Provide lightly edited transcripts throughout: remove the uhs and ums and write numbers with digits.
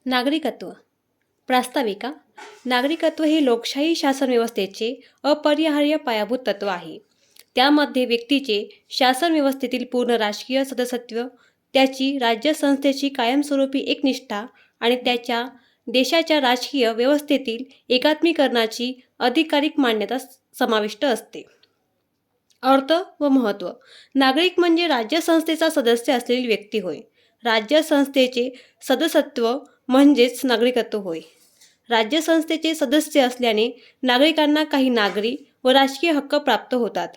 नागरिकत्व. प्रास्ताविका. नागरिकत्व हे लोकशाही शासन व्यवस्थेचे अपरिहार्य पायाभूत तत्व आहे. त्यामध्ये व्यक्तीचे शासन व्यवस्थेतील पूर्ण राजकीय सदस्यत्व, त्याची राज्यसंस्थेची कायमस्वरूपी एकनिष्ठा आणि त्याच्या देशाच्या राजकीय व्यवस्थेतील एकात्मीकरणाची अधिकारिक मान्यता समाविष्ट असते. अर्थ व महत्त्व. नागरिक म्हणजे राज्यसंस्थेचा सदस्य असलेली व्यक्ती होय. राज्यसंस्थेचे सदस्यत्व म्हणजेच नागरिकत्व होय. राज्यसंस्थेचे सदस्य असल्याने नागरिकांना काही नागरी व राजकीय हक्क प्राप्त होतात.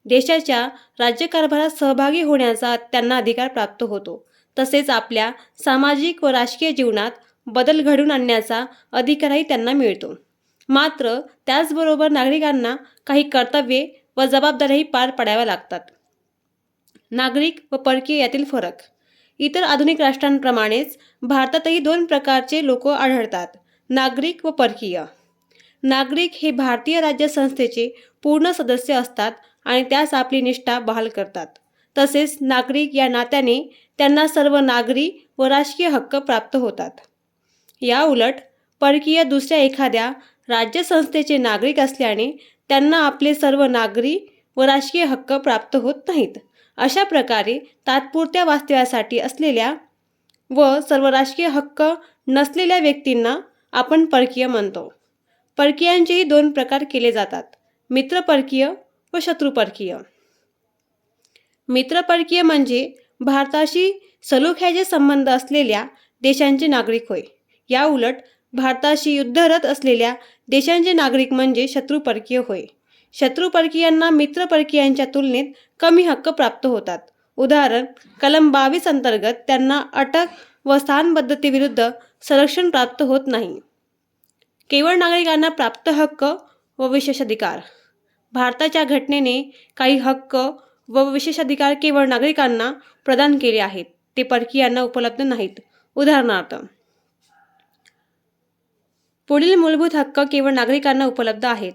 देशाच्या राज्यकारभारात सहभागी होण्याचा त्यांना अधिकार प्राप्त होतो. तसेच आपल्या सामाजिक व राजकीय जीवनात बदल घडवून आणण्याचा अधिकारही त्यांना मिळतो. मात्र त्याचबरोबर नागरिकांना काही कर्तव्ये व जबाबदाऱ्याही पार पाडाव्या लागतात. नागरिक व परकीय यातील फरक. इतर आधुनिक राष्ट्रांप्रमाणेच भारतातही दोन प्रकारचे लोक आढळतात, नागरिक व परकीय. नागरिक हे भारतीय राज्यसंस्थेचे पूर्ण सदस्य असतात आणि त्यास आपली निष्ठा बहाल करतात. तसेच नागरिक या नात्याने त्यांना सर्व नागरी व राजकीय हक्क प्राप्त होतात. या उलट परकीय दुसऱ्या एखाद्या राज्यसंस्थेचे नागरिक असल्याने त्यांना आपले सर्व नागरी व राजकीय हक्क प्राप्त होत नाहीत. अशा प्रकारे तात्पुरत्या वास्तव्यासाठी असलेल्या व सर्व राजकीय हक्क नसलेल्या व्यक्तींना आपण परकीय म्हणतो. परकीयांचेही दोन प्रकार केले जातात, मित्र परकीय व शत्रू परकीय. मित्र परकीय म्हणजे भारताशी सलोख्याचे संबंध असलेल्या देशांचे नागरिक होय. या उलट भारताशी युद्धरत असलेल्या देशांचे नागरिक म्हणजे शत्रू परकीय होय. शत्रू परकीयांना मित्र परकीयांच्या तुलनेत कमी हक्क प्राप्त होतात. उदाहरण, कलम 22 अंतर्गत त्यांना अटक व स्थानबद्धतेविरुद्ध संरक्षण प्राप्त होत नाही. केवळ नागरिकांना प्राप्त हक्क व विशेषाधिकार. भारताच्या घटनेने काही हक्क व विशेषाधिकार केवळ नागरिकांना प्रदान केले आहेत, ते परकीयांना उपलब्ध नाहीत. उदाहरणार्थ, पुढील मूलभूत हक्क केवळ नागरिकांना उपलब्ध आहेत.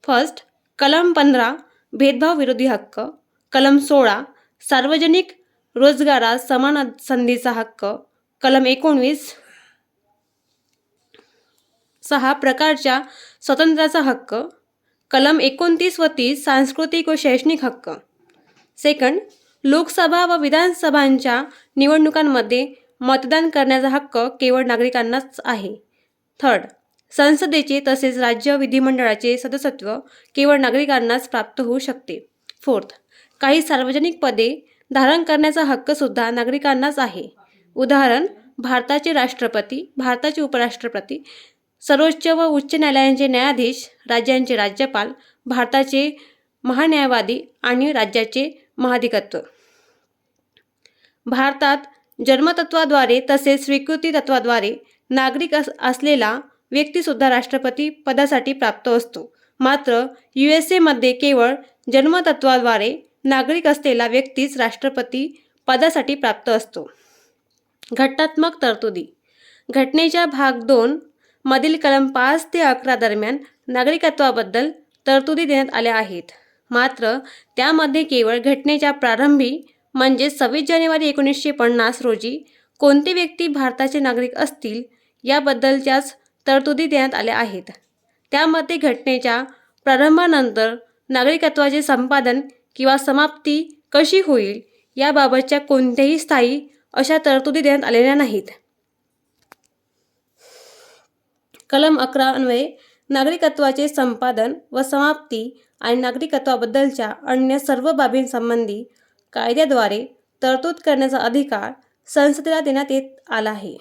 फर्स्ट, कलम 15 भेदभाव विरोधी हक्क. कलम 16 सार्वजनिक रोजगारात समान संधीचा हक्क. कलम 19 6 प्रकारच्या स्वातंत्र्याचा हक्क. कलम 29 व 30 सांस्कृतिक व शैक्षणिक हक्क. सेकंड, लोकसभा व विधानसभांच्या निवडणुकांमध्ये मतदान करण्याचा हक्क केवळ नागरिकांनाच आहे. थर्ड, संसदेचे तसेच राज्य विधिमंडळाचे सदस्यत्व केवळ नागरिकांनाच प्राप्त होऊ शकते. फोर्थ, काही सार्वजनिक पदे धारण करण्याचा हक्क सुद्धा नागरिकांनाच आहे. उदाहरण, भारताचे राष्ट्रपती, भारताचे उपराष्ट्रपती, सर्वोच्च व उच्च न्यायालयांचे न्यायाधीश, राज्यांचे राज्यपाल, भारताचे महान्यायवादी आणि राज्याचे महाधिवक्ता. भारतात जन्मतत्वाद्वारे तसेच स्वीकृती तत्वाद्वारे नागरिक असलेला व्यक्तीसुद्धा राष्ट्रपती पदासाठी प्राप्त असतो. मात्र USA मध्ये केवळ जन्मतत्वाद्वारे नागरिक असलेला व्यक्तीच राष्ट्रपती पदासाठी प्राप्त असतो. घटनात्मक तरतुदी. घटनेच्या भाग 2 मधील कलम 5 ते 11 दरम्यान नागरिकत्वाबद्दल तरतुदी देण्यात आल्या आहेत. मात्र त्यामध्ये केवळ घटनेच्या प्रारंभी म्हणजे 26 जानेवारी 1950 रोजी कोणते व्यक्ती भारताचे नागरिक असतील याबद्दलच्याच तरतुदी देण्यात आल्या आहेत. त्यामध्ये घटनेच्या प्रारंभानंतर नागरिकत्वाचे संपादन किंवा समाप्ती कशी होईल याबाबतच्या कोणत्याही स्थायी अशा तरतुदी देण्यात आलेल्या नाहीत. कलम 11 अन्वये नागरिकत्वाचे संपादन व समाप्ती आणि नागरिकत्वाबद्दलच्या अन्य सर्व बाबींसंबंधी कायद्याद्वारे तरतूद करण्याचा अधिकार संसदेला देण्यात येत आला आहे.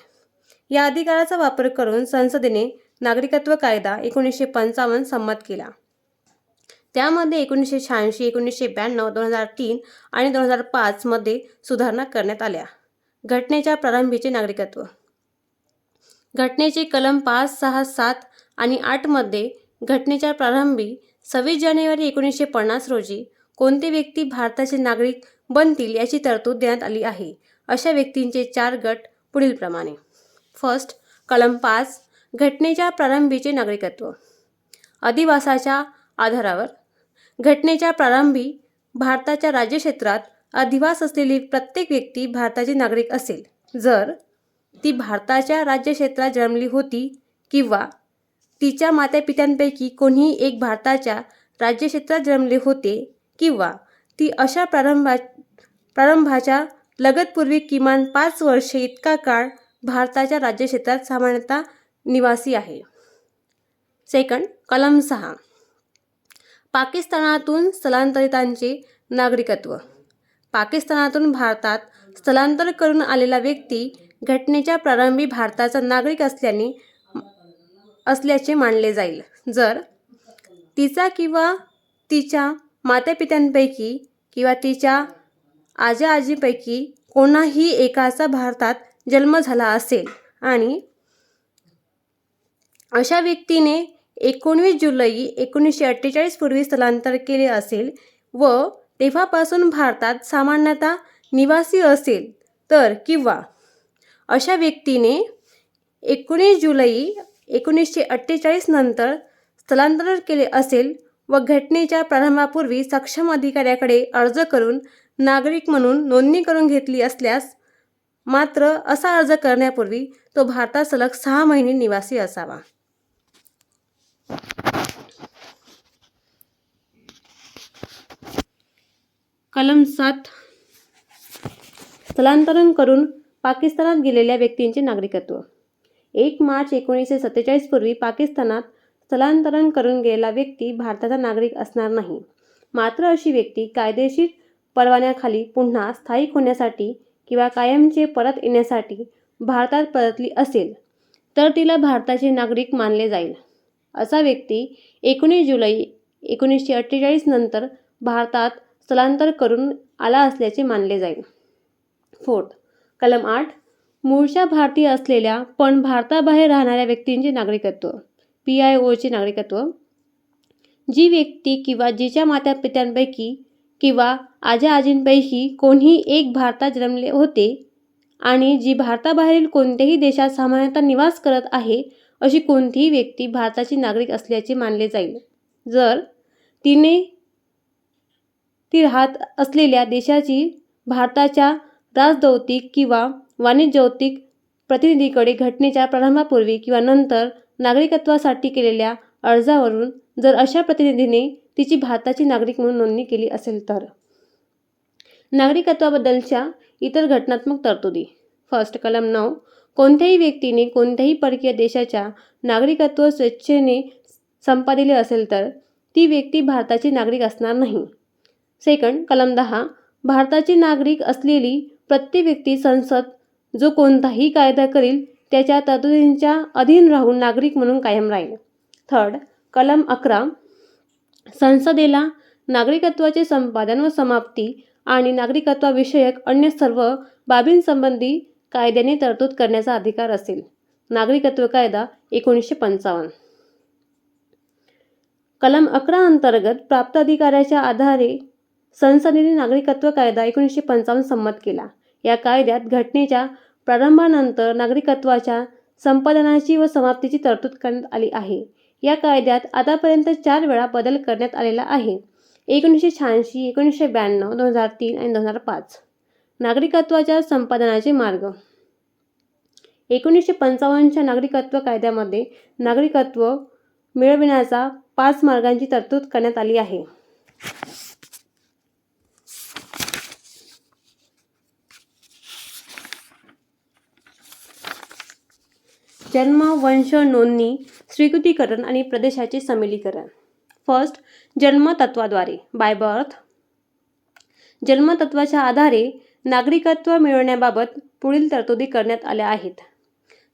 या अधिकाराचा वापर करून संसदेने नागरिकत्व कायदा 1955 संमत केला. त्यामध्ये 1986, 1992, 2003 आणि 2005 मध्ये सुधारणा करण्यात आल्या. घटनेच्या प्रारंभीचे नागरिकत्व. घटनेचे कलम 5, 6, 7 आणि 8 मध्ये घटनेच्या प्रारंभी 26 जानेवारी 1950 रोजी कोणते व्यक्ती भारताचे नागरिक बनतील याची तरतूद देण्यात आली आहे. अशा व्यक्तींचे 4 गट पुढीलप्रमाणे. फर्स्ट, कलम 5 घटनेच्या प्रारंभीचे नागरिकत्व. अधिवासाच्या आधारावर. घटनेच्या प्रारंभी भारताच्या राज्यक्षेत्रात अधिवास असलेली प्रत्येक व्यक्ती भारताची नागरिक असेल. जर ती भारताच्या राज्यक्षेत्रात जन्मली होती किंवा तिच्या मातापित्यांपैकी कोणीही एक भारताच्या राज्यक्षेत्रात जन्मले होते किंवा ती अशा प्रारंभाच्या लगतपूर्वी किमान 5 वर्षे इतका काळ भारताच्या राज्यक्षेत्रात सामान्यतः निवासी आहे. सेकंड, कलम 6. पाकिस्तानातून स्थलांतरितांचे नागरिकत्व. पाकिस्तानातून भारतात स्थलांतर करून आलेला व्यक्ती घटनेच्या प्रारंभी भारताचा नागरिक असल्याचे मानले जाईल जर तिचा किंवा तिच्या मातापित्यांपैकी किंवा तिच्या आजीपैकी कोणाही एकाचा भारतात जन्म झाला असेल आणि अशा व्यक्तीने 19 जुलै 1948 पूर्वी स्थलांतर केले असेल व तेव्हापासून भारतात सामान्यतः निवासी असेल तर किंवा अशा व्यक्तीने 19 जुलै 1948 नंतर स्थलांतर केले असेल व घटनेच्या प्रारंभापूर्वी सक्षम अधिकाऱ्याकडे अर्ज करून नागरिक म्हणून नोंदणी करून घेतली असल्यास मात्र असा अर्ज करण्यापूर्वी तो भारतात सलग 6 महिने निवासी असावा. कलम 7. स्थलांतरण करून पाकिस्तानात गेलेल्या व्यक्तींचे नागरिकत्व. 1 मार्च 1947 पूर्वी पाकिस्तानात स्थलांतरण करून गेलेला व्यक्ती भारताचा नागरिक असणार नाही. मात्र अशी व्यक्ती कायदेशीर परवान्याखाली पुन्हा स्थायिक होण्यासाठी किंवा कायमचे परत येण्यासाठी भारतात परतली असेल तर तिला भारताचे नागरिक मानले जाईल. असा व्यक्ती 19 जुलै 1948 नंतर भारतात स्थलांतर करून आला असल्याचे मानले जाईल. फोर्थ, कलम 8. मूळच्या भारतीय असलेल्या पण भारताबाहेर राहणाऱ्या व्यक्तींचे नागरिकत्व. PIOचे नागरिकत्व. जी व्यक्ती किंवा जिच्या मातापित्यांपैकी किंवा आजींपैकी कोणीही एक भारतात जन्मले होते आणि जी भारताबाहेरील कोणत्याही देशात सामान्यतः निवास करत आहे अशी कोणतीही व्यक्ती भारताची नागरिक असल्याचे मानले जाईल जर ती राहत असलेल्या देशाची भारताच्या राजदौतिक किंवा वाणिज्यौतिक प्रतिनिधीकडे घटनेच्या प्रारंभापूर्वी किंवा नंतर नागरिकत्वासाठी केलेल्या अर्जावरून जर अशा प्रतिनिधीने तिची भारताची नागरिक म्हणून नोंदणी केली असेल तर. नागरिकत्वाबद्दलच्या इतर घटनात्मक तरतुदी. फर्स्ट, कलम 9. कोणत्याही व्यक्तीने कोणत्याही परकीय देशाच्या नागरिकत्व स्वेच्छेने संपादिले असेल तर ती व्यक्ती भारताची नागरिक असणार नाही. सेकंड, कलम 10. भारताची नागरिक असलेली प्रत्येक व्यक्ती संसद जो कोणताही कायदा करील त्याच्या तरतुदींच्या अधीन राहून नागरिक म्हणून कायम राहील. थर्ड, कलम 11. संसदेला नागरिकत्वाचे संपादन व समाप्ती आणि नागरिकत्वाविषयक अन्य सर्व बाबींसंबंधी कायद्याने तरतूद करण्याचा अधिकार असेल. नागरिकत्व कायदा 1955. कलम 11 अंतर्गत प्राप्त अधिकाराच्या आधारे संसदेने नागरिकत्व कायदा 1955 संमत केला. या कायद्यात घटनेच्या प्रारंभानंतर नागरिकत्वाच्या संपादनाची व समाप्तीची तरतूद करण्यात आली आहे. या कायद्यात आतापर्यंत 4 वेळा बदल करण्यात आलेला आहे. 1986, 1992, 2003 आणि 2005. नागरिकत्वाच्या संपादनाचे मार्ग. 1955च्या नागरिकत्व कायद्यामध्ये नागरिकत्व मिळविण्याच्या 5 मार्गांची तरतूद करण्यात आली आहे. जन्म, वंश नोंदणी, स्वीकृतीकरण आणि प्रदेशाचे समिलीकरण. फर्स्ट, जन्मतत्वाद्वारे बाय बर्थ. जन्मतत्वाच्या आधारे नागरिकत्व मिळवण्याबाबत पुढील तरतुदी करण्यात आल्या आहेत.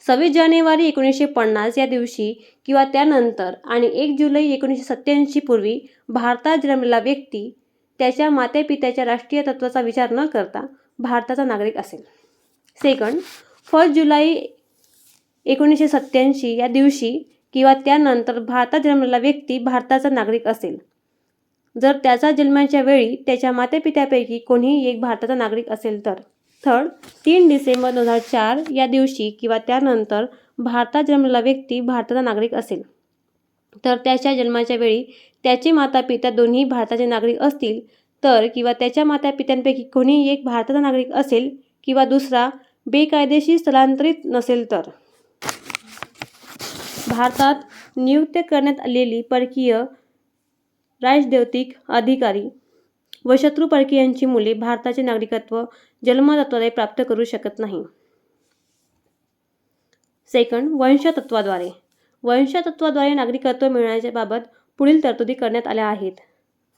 26 जानेवारी 1950 या दिवशी किंवा त्यानंतर आणि 1 जुलै 1987 पूर्वी भारतात जन्मलेला व्यक्ती त्याच्या मातापित्याच्या राष्ट्रीय तत्त्वाचा विचार न करता भारताचा नागरिक असेल. सेकंड, 1 जुलै 1987 या दिवशी किंवा त्यानंतर भारतात जन्मलेला व्यक्ती भारताचा नागरिक असेल जर त्याचा जन्माच्या वेळी त्याच्या मातापित्यापैकी कोणीही एक भारताचा नागरिक असेल तर. थर्ड, 3 डिसेंबर 2004 या दिवशी किंवा त्यानंतर भारतात जन्मलेला व्यक्ती भारताचा नागरिक असेल तर त्याच्या जन्माच्या वेळी त्याचे मातापिता दोन्ही भारताचे नागरिक असतील तर किंवा त्याच्या मातापित्यांपैकी कोणीही एक भारताचा नागरिक असेल किंवा दुसरा बेकायदेशीर स्थलांतरित नसेल तर भारतात नियुक्त करण्यात आलेली परकीय राजनैतिक अधिकारी व शत्रू परकीयांची मुले भारताचे नागरिकत्व जन्मतत्त्वाद्वारे प्राप्त करू शकत नाही. सेकंड, वंशतत्वाद्वारे. वंशतत्वाद्वारे नागरिकत्व मिळण्याच्या बाबत पुढील तरतुदी करण्यात आल्या आहेत.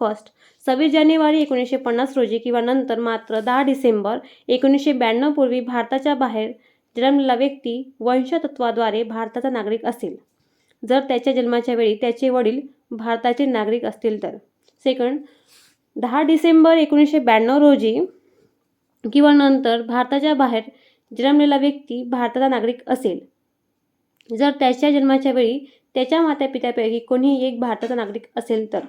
फर्स्ट, 26 जानेवारी 1950 रोजी किंवा नंतर मात्र 10 डिसेंबर 1992 पूर्वी भारताच्या बाहेर जन्मलेला व्यक्ती वंशतत्वाद्वारे भारताचा नागरिक असेल, जर त्याच्या जन्माच्या वेळी त्याचे वडील भारताचे नागरिक असतील तर. सेकंड, 10 डिसेंबर 1992 रोजी किंवा नंतर भारताच्या बाहेर जन्मलेला व्यक्ती भारताचा नागरिक असेल, जर त्याच्या जन्माच्या वेळी त्याच्या मातापित्यांपैकी कोणीही एक भारताचा नागरिक असेल तर.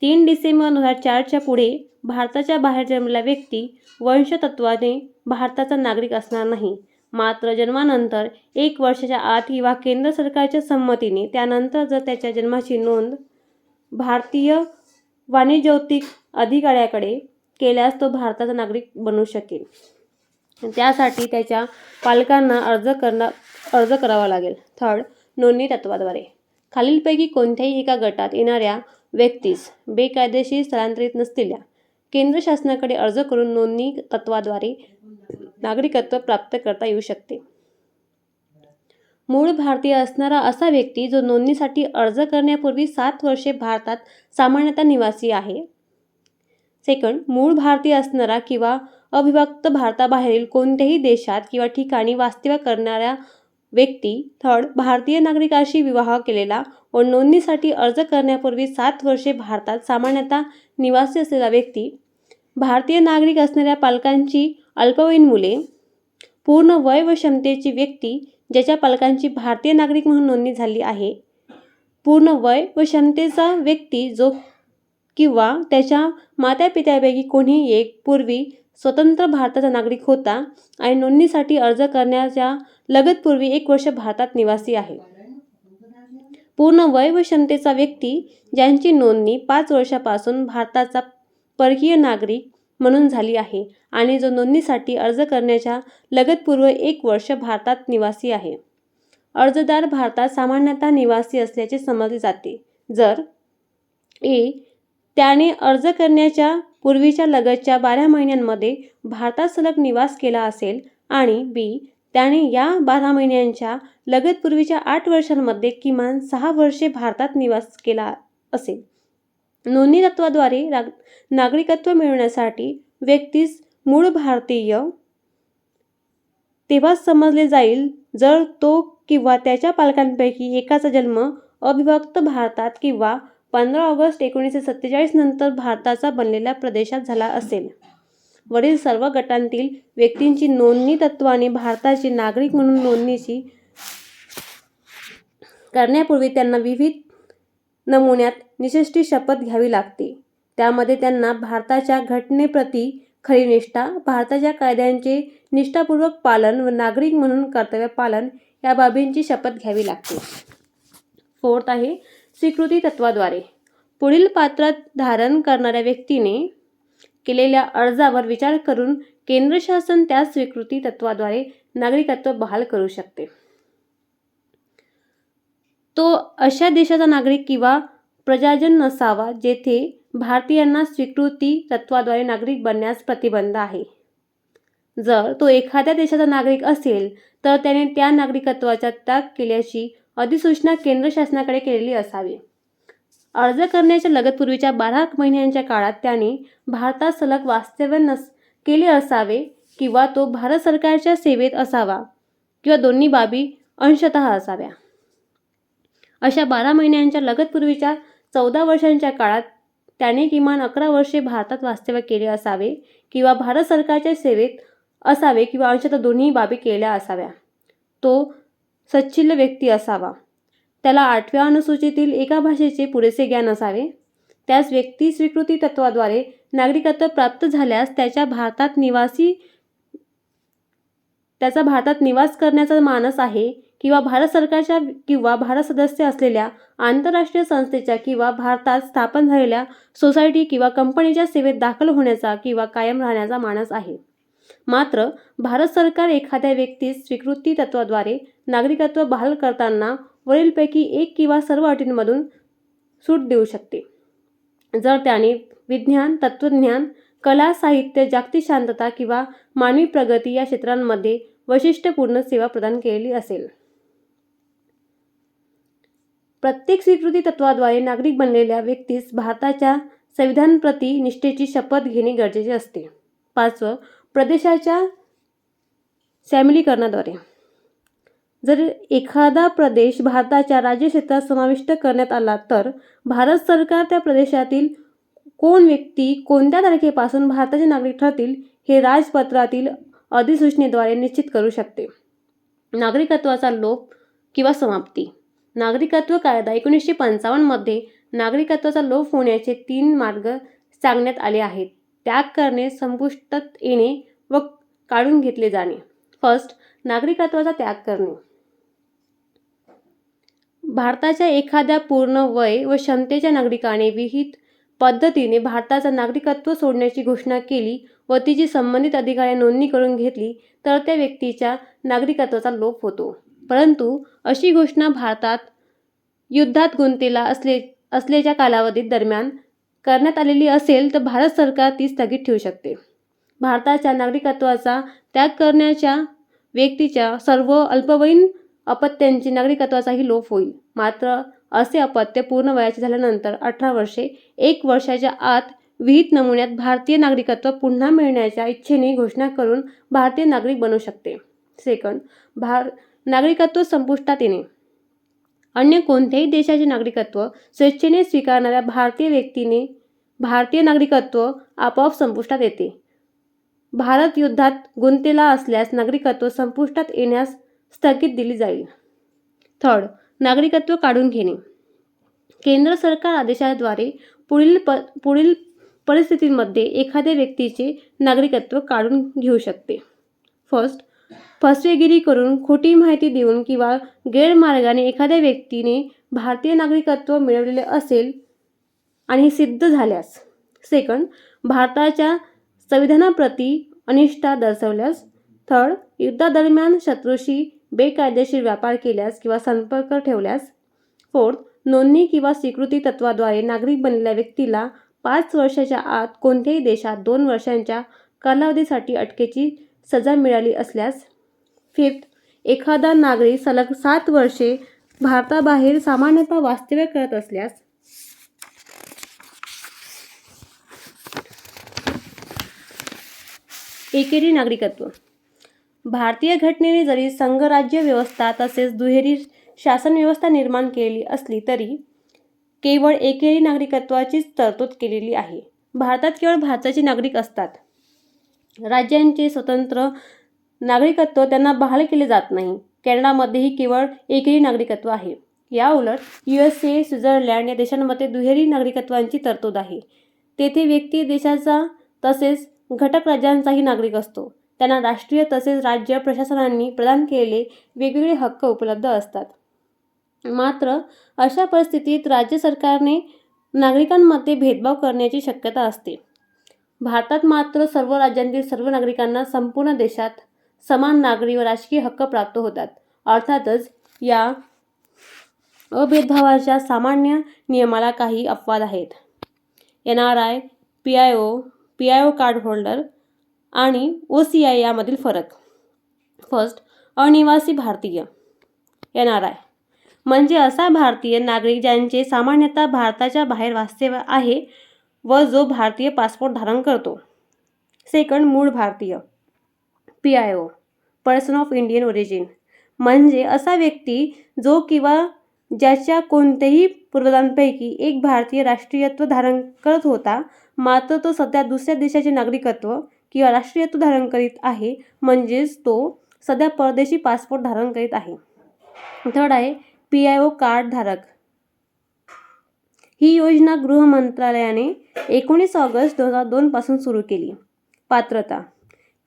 3 डिसेंबर 2004च्या पुढे भारताच्या बाहेर जन्मलेला व्यक्ती वंशतत्वाने भारताचा नागरिक असणार नाही, मात्र जन्मानंतर 1 वर्षाच्या आत किंवा केंद्र सरकारच्या संमतीने त्यानंतर जर त्याच्या जन्माची नोंद भारतीय वाणिज्योद्योग अधिकाऱ्याकडे केल्यास तो भारताचा नागरिक बनू शकेल. त्यासाठी त्याच्या पालकांना अर्ज करावा लागेल. थर्ड, नोंदणी तत्वाद्वारे. खालीलपैकी कोणत्याही एका गटात येणाऱ्या व्यक्तीस बेकायदेशीर स्थलांतरित नसलेल्या केंद्र शासनाकडे अर्ज करून नोंदणी तत्वाद्वारे नागरिकत्व प्राप्त करता येऊ शकते. मूळ भारतीय असणारा असा व्यक्ती जो नोंदणीसाठी अर्ज करण्यापूर्वी 7 वर्षे भारतात सामान्यतः निवासी आहे. सेकंड, मूळ भारतीय असणारा किंवा अविभक्त भारताबाहेरील कोणत्याही देशात किंवा ठिकाणी वास्तव्य करणारा व्यक्ती. थर्ड, भारतीय नागरिकाशी विवाह केलेला व नोंदणीसाठी अर्ज करण्यापूर्वी 7 वर्षे भारतात सामान्यतः निवासी असलेला व्यक्ती. भारतीय नागरिक असणाऱ्या पालकांची अल्पवयीन मुले. पूर्ण वय व क्षमतेची व्यक्ती ज्याच्या पालकांची भारतीय नागरिक म्हणून नोंदणी झाली आहे. पूर्ण वय व क्षमतेचा व्यक्ती जो किंवा त्याच्या मातापित्यांपैकी कोणीही एक पूर्वी स्वतंत्र भारताचा नागरिक होता आणि नोंदणीसाठी अर्ज करण्याच्या लगतपूर्वी 1 वर्ष भारतात निवासी आहे. पूर्ण वय व क्षमतेचा व्यक्ती ज्यांची नोंदणी 5 वर्षापासून भारताचा परकीय नागरिक म्हणून झाली आहे आणि जो नोंदणीसाठी अर्ज करण्याच्या लगतपूर्व 1 वर्ष भारतात निवासी आहे. अर्जदार भारतात सामान्यतः निवासी असल्याचे समजले जाते जर ए. त्याने अर्ज करण्याच्या पूर्वीच्या लगतच्या 12 महिन्यांमध्ये भारतात सलग निवास केला असेल आणि बी. त्याने या 12 महिन्यांच्या लगतपूर्वीच्या 8 वर्षांमध्ये किमान 6 वर्षे भारतात निवास केला असेल. नोंदणी तत्वाद्वारे नागरिकत्व मिळवण्यासाठी व्यक्तीस मूळ भारतीय तेव्हाच समजले जाईल जर तो किंवा त्याच्या पालकांपैकी एकाचा जन्म अविभक्त भारतात किंवा 15 ऑगस्ट 1947 नंतर भारताचा बनलेल्या प्रदेशात झाला असेल. वरील सर्व गटांतील व्यक्तींची नोंदणी तत्त्वाने भारताचे नागरिक म्हणून नोंदणी करण्यापूर्वी त्यांना विविध नमुन्यात निष्ठेची शपथ घ्यावी लागते. त्यामध्ये त्यांना भारताच्या घटनेप्रती खरी निष्ठा, भारताच्या कायद्यांचे निष्ठापूर्वक पालन व नागरिक म्हणून कर्तव्य पालन या बाबींची शपथ घ्यावी लागते. फोर्थ आहे स्वीकृती तत्वाद्वारे. पुढील पात्रता धारण करणाऱ्या व्यक्तीने केलेल्या अर्जावर विचार करून केंद्र शासन त्या स्वीकृती तत्वाद्वारे नागरिकत्व बहाल करू शकते. तो अशा देशाचा नागरिक किंवा प्रजाजन नसावा जेथे भारतीयांना स्वीकृती तत्वाद्वारे नागरिक बनण्यास प्रतिबंध आहे. जर तो एखाद्या देशाचा नागरिक असेल तर त्याने त्या नागरिकत्वाचा त्याग केल्याची अधिसूचना केंद्र शासनाकडे केलेली असावी. अर्ज करण्याच्या लगतपूर्वीच्या 12 महिन्यांच्या काळात त्याने भारतात सलग वास्तव्य केले असावे किंवा तो भारत सरकारच्या सेवेत असावा किंवा दोन्ही बाबी अंशतः असाव्या. अशा 12 महिन्यांच्या लगतपूर्वीच्या 14 वर्षांच्या काळात त्याने किमान 11 वर्षे भारतात वास्तव्य केले असावे किंवा भारत सरकारच्या सेवेत असावे किंवा अंशतः दोन्ही बाबी केल्या असाव्या. तो सच्छिल्य व्यक्ती असावा. त्याला 8व्या अनुसूचीतील एका भाषेचे पुरेसे ज्ञान असावे. त्यास व्यक्ती स्वीकृती तत्वाद्वारे नागरिकत्व प्राप्त झाल्यास त्याचा भारतात निवास करण्याचा मानस आहे किंवा भारत सरकारच्या किंवा भारत सदस्य असलेल्या आंतरराष्ट्रीय संस्थेच्या किंवा भारतात स्थापन झालेल्या सोसायटी किंवा कंपनीच्या सेवेत दाखल होण्याचा किंवा कायम राहण्याचा मानस आहे. मात्र भारत सरकार एखाद्या व्यक्तीस स्वीकृती तत्वाद्वारे नागरिकत्व बहाल करताना वरीलपैकी एक किंवा सर्व अटींमधून सूट देऊ शकते, जर त्याने विज्ञान, तत्त्वज्ञान, कला, साहित्य, जागतिक शांतता किंवा मानवी प्रगती या क्षेत्रांमध्ये वैशिष्ट्यपूर्ण सेवा प्रदान केलेली असेल. प्रत्येक स्वीकृती तत्वाद्वारे नागरिक बनलेल्या व्यक्तीस भारताच्या संविधानाप्रती निष्ठेची शपथ घेणे गरजेचे असते. 5. प्रदेशाच्या सामीलीकरणाद्वारे. जर एखादा प्रदेश भारताच्या राज्यक्षेत्रात समाविष्ट करण्यात आला तर भारत सरकार त्या प्रदेशातील कोण व्यक्ती कोणत्या तारखेपासून भारताचे नागरिक ठरतील हे राजपत्रातील अधिसूचनेद्वारे निश्चित करू शकते. नागरिकत्वाचा लोप किंवा समाप्ती. नागरिकत्व कायदा 1955 मध्ये नागरिकत्वाचा लोप होण्याचे 3 मार्ग सांगण्यात आले आहेत. त्याग करणे, संपुष्टात येणे व काढून घेतले जाणे. फर्स्ट, नागरिकत्वाचा त्याग करणे. भारताच्या एखाद्या पूर्ण वय व क्षमतेच्या नागरिकाने विहित पद्धतीने भारताचा नागरिकत्व सोडण्याची घोषणा केली व तिची संबंधित अधिकाऱ्याने नोंदणी करून घेतली तर त्या व्यक्तीच्या नागरिकत्वाचा लोप होतो. परंतु अशी घोषणा भारतात युद्धात गुंतलेला असल्याच्या कालावधीत दरम्यान करण्यात आलेली असेल तर भारत सरकार ती स्थगित ठेवू शकते. भारताच्या नागरिकत्वाचा त्याग करण्याच्या व्यक्तीच्या सर्व अल्पवयीन अपत्यांचे नागरिकत्वाचाही लोप होईल. मात्र असे अपत्य पूर्ण वयाचे झाल्यानंतर 18 वर्षे 1 वर्षाच्या आत विहित नमुन्यात भारतीय नागरिकत्व पुन्हा मिळण्याच्या इच्छेने घोषणा करून भारतीय नागरिक बनू शकते. सेकंड, नागरिकत्व संपुष्टात येणे. अन्य कोणत्याही देशाचे नागरिकत्व स्वेच्छेने स्वीकारणाऱ्या भारतीय व्यक्तीने भारतीय नागरिकत्व आपोआप संपुष्टात येते. भारत युद्धात गुंतलेला असल्यास नागरिकत्व संपुष्टात येण्यास स्थगिती दिली जाईल. थर्ड, नागरिकत्व काढून घेणे. केंद्र सरकार आदेशाद्वारे पुढील परिस्थितीमध्ये एखाद्या व्यक्तीचे नागरिकत्व काढून घेऊ शकते. फर्स्ट, फसवेगिरी करून, खोटी माहिती देऊन किंवा गैरमार्गाने एखाद्या व्यक्तीने भारतीय नागरिकत्व मिळवलेले असेल आणि सिद्ध झाल्यास. सेकंड, भारताच्या संविधानाप्रती अनिष्ठा दर्शवल्यास. थर्ड, युद्धादरम्यान शत्रूशी बेकायदेशीर व्यापार केल्यास किंवा संपर्क ठेवल्यास. फोर्थ, नोंदणी किंवा स्वीकृती तत्वाद्वारे नागरिक बनलेल्या व्यक्तीला 5 वर्षाच्या आत कोणत्याही देशात 2 वर्षांच्या कालावधीसाठी अटकेची सजा मिळाली असल्यास. फिफ्थ, एखादा नागरिक सलग 7 वर्षे भारताबाहेर सामान्यतः वास्तव्य करत असल्यास. एकेरी नागरिकत्व. भारतीय घटनेने जरी संघराज्य व्यवस्था तसेच दुहेरी शासन व्यवस्था निर्माण केलेली असली तरी केवळ एकेरी नागरिकत्वाचीच तरतूद केलेली आहे. भारतात केवळ भारताचे नागरिक असतात. राज्यांचे स्वतंत्र नागरिकत्व त्यांना बहाल केले जात नाही. कॅनडामध्येही केवळ एकेरी नागरिकत्व आहे. याउलट USA, स्वित्झर्लंड या देशांमध्ये दुहेरी नागरिकत्वांची तरतूद आहे. तेथे व्यक्ती देशाचा तसेच घटक राज्यांचाही नागरिक असतो. त्यांना राष्ट्रीय तसेच राज्य प्रशासनांनी प्रदान केलेले वेगवेगळे हक्क उपलब्ध असतात. मात्र अशा परिस्थितीत राज्य सरकारने नागरिकांमध्ये भेदभाव करण्याची शक्यता असते. भारतात मात्र सर्व राज्यांतील सर्व नागरिकांना संपूर्ण देशात समान नागरी व राजकीय हक्क प्राप्त होतात. अर्थातच या अभेदभावाच्या सामान्य नियमाला काही अपवाद आहेत. NRI, PIO कार्ड होल्डर आणि OCI यामधील फरक. फर्स्ट, अनिवासी भारतीय. NRI म्हणजे असा भारतीय नागरिक ज्यांचे सामान्यतः भारताच्या बाहेर वास्तव्य आहे व जो भारतीय पासपोर्ट धारण करतो. सेकंड, मूळ भारतीय. PIO person of Indian origin म्हणजे असा व्यक्ती जो किंवा ज्याच्या कोणत्याही पूर्वजांपैकी एक भारतीय राष्ट्रीयत्व धारण करत होता, मात्र तो सध्या दुसऱ्या देशाचे नागरिकत्व किंवा राष्ट्रीयत्व धारण करीत आहे, म्हणजेच तो सध्या परदेशी पासपोर्ट धारण करीत आहे. थर्ड आहे PIO कार्ड धारक. ही योजना गृह मंत्रालयाने 19 ऑगस्ट 2002 पासून सुरू केली. पात्रता.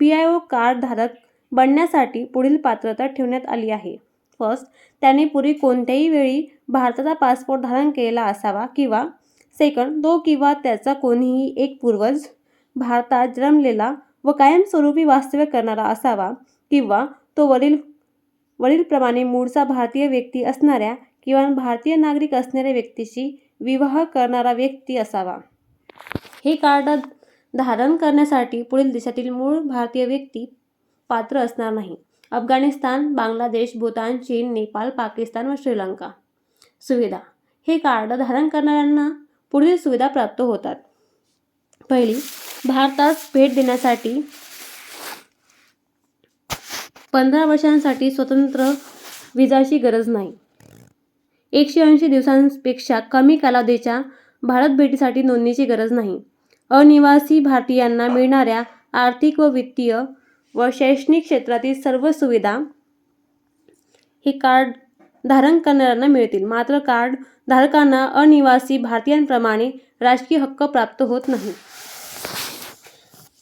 PIO कार्ड धारक बनण्यासाठी पुढील पात्रता ठेवण्यात आली आहे. फर्स्ट, त्याने पूर्वी कोणत्याही वेळी भारताचा पासपोर्ट धारण केलेला असावा किंवा सेकंड, तो किंवा त्याचा कोणीही एक पूर्वज भारतात जन्मलेला व कायमस्वरूपी वास्तव्य करणारा असावा किंवा तो वरीलप्रमाणे मूळचा भारतीय व्यक्ती असणाऱ्या किंवा भारतीय नागरिक असणाऱ्या व्यक्तीशी विवाह करणारा व्यक्ती असावा. हे कार्ड धारण करण्यासाठी पुढील देशातील मूळ भारतीय व्यक्ती पात्र असणार नाही. अफगाणिस्तान, बांगलादेश, भूतान, चीन, नेपाळ, पाकिस्तान व श्रीलंका. सुविधा. हे कार्ड धारण करणाऱ्यांना पुढील सुविधा प्राप्त होतात. पहिली, भारतास भेट देण्यासाठी 15 वर्षांसाठी स्वतंत्र विजाची गरज नाही. 180 दिवसांपेक्षा कमी कालावधीच्या भारत भेटीसाठी नोंदणीची गरज नाही. अनिवासी भारतीयांना मिळणाऱ्या आर्थिक व वित्तीय व शैक्षणिक क्षेत्रातील सर्व सुविधा हे कार्ड धारण करणाऱ्यांना मिळतील. मात्र कार्ड धारकांना अनिवासी भारतीयांप्रमाणे राजकीय हक्क प्राप्त होत नाही.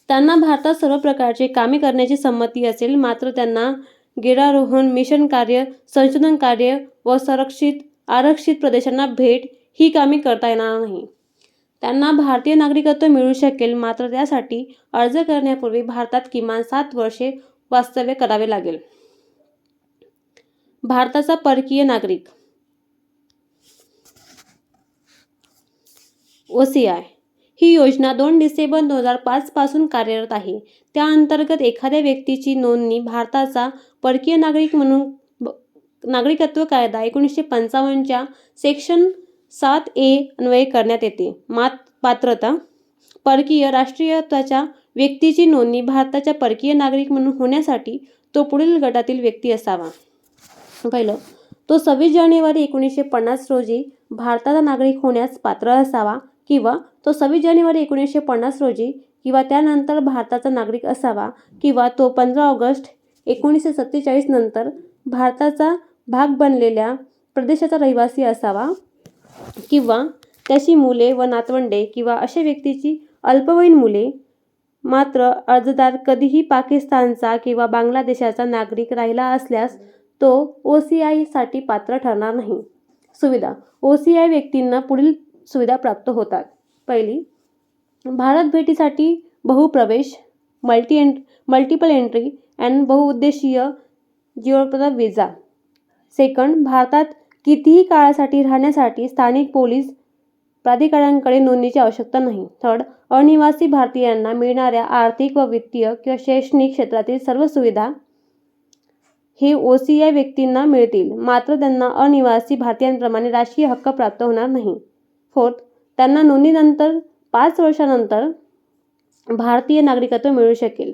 त्यांना भारतात सर्व प्रकारचे कामे करण्याची संमती असेल, मात्र त्यांना गिर्यारोहण, मिशन कार्य, संशोधन कार्य व आरक्षित प्रदेशांना भेट ही कामे करता येणार नाही. त्यांना भारतीय नागरिकत्व मिळू शकेल, मात्र त्यासाठी अर्ज करण्यापूर्वी भारतात किमान 7 वर्षे वास्तव्य करावे लागेल. भारताचा परकीय नागरिक OCI ही योजना 2 डिसेंबर 2005 पासून कार्यरत आहे. त्या अंतर्गत एखाद्या व्यक्तीची नोंदणी भारताचा परकीय नागरिक म्हणून नागरिकत्व कायदा 1955 च्या सेक्शन 7A अन्वये करण्यात येते. पात्रता. परकीय राष्ट्रीयत्वाच्या व्यक्तीची नोंदणी भारताचा परकीय नागरिक म्हणून होण्यासाठी तो पुढील गटातील व्यक्ती असावा. पहिलं, तो 26 जानेवारी 1950 रोजी भारताचा नागरिक होण्यास पात्र असावा किंवा तो 26 जानेवारी 1950 रोजी किंवा त्यानंतर भारताचा नागरिक असावा किंवा तो 15 ऑगस्ट 1947 नंतर भारताचा भाग बनलेल्या प्रदेशाचा रहिवासी असावा किंवा त्याची मुले व नातवंडे किंवा अशा व्यक्तीची अल्पवयीन मुले. मात्र अर्जदार कधीही पाकिस्तानचा किंवा बांगलादेशाचा नागरिक राहिला असल्यास तो OCI साठी पात्र ठरणार नाही. सुविधा. OCI व्यक्तींना पुढील सुविधा प्राप्त होतात. पहिली, भारत भेटीसाठी बहुप्रवेश मल्टिपल एंट्री अँड बहुउद्देशीय जिओग्राफिकल व्हिसा. सेकंड, भारतात कितीही काळासाठी राहण्यासाठी स्थानिक पोलीस प्राधिकाऱ्यांकडे नोंदणीची आवश्यकता नाही. थर्ड, अनिवासी भारतीयांना मिळणाऱ्या आर्थिक व वित्तीय किंवा शैक्षणिक क्षेत्रातील सर्व सुविधा हे OCI व्यक्तींना मिळतील, मात्र त्यांना अनिवासी भारतीयांप्रमाणे राजकीय हक्क प्राप्त होणार नाही. फोर्थ, त्यांना नोंदणीनंतर 5 वर्षांनंतर भारतीय नागरिकत्व मिळू शकेल,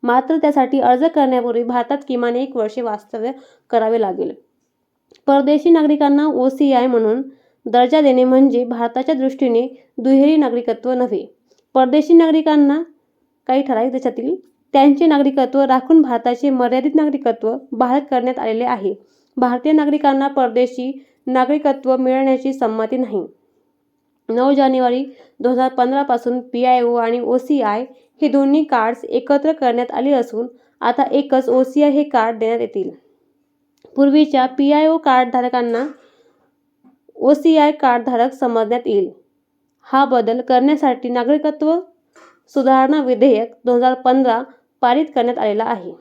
मात्र त्यासाठी अर्ज करण्यापूर्वी भारतात किमान 1 वर्षे वास्तव्य करावे लागेल. परदेशी नागरिकांना OCI म्हणून दर्जा देणे म्हणजे भारताच्या दृष्टीने दुहेरी नागरिकत्व नव्हे. परदेशी नागरिकांना काही ठराविक देशातील त्यांचे नागरिकत्व राखून भारताचे मर्यादित नागरिकत्व बहाल करण्यात आलेले आहे. भारतीय नागरिकांना परदेशी नागरिकत्व मिळण्याची संमती नाही. 9 जानेवारी 2015 पासून PIO आणि OCI हे दोन्ही कार्ड्स एकत्र करण्यात आली असून आता एकच OCI हे कार्ड देण्यात येतील. पूर्वीच्या PIO कार्ड धारकांना OCI कार्ड धारक समजण्यात येईल. हा बदल करण्यासाठी नागरिकत्व सुधारणा विधेयक 2015 पारित करण्यात आलेला आहे.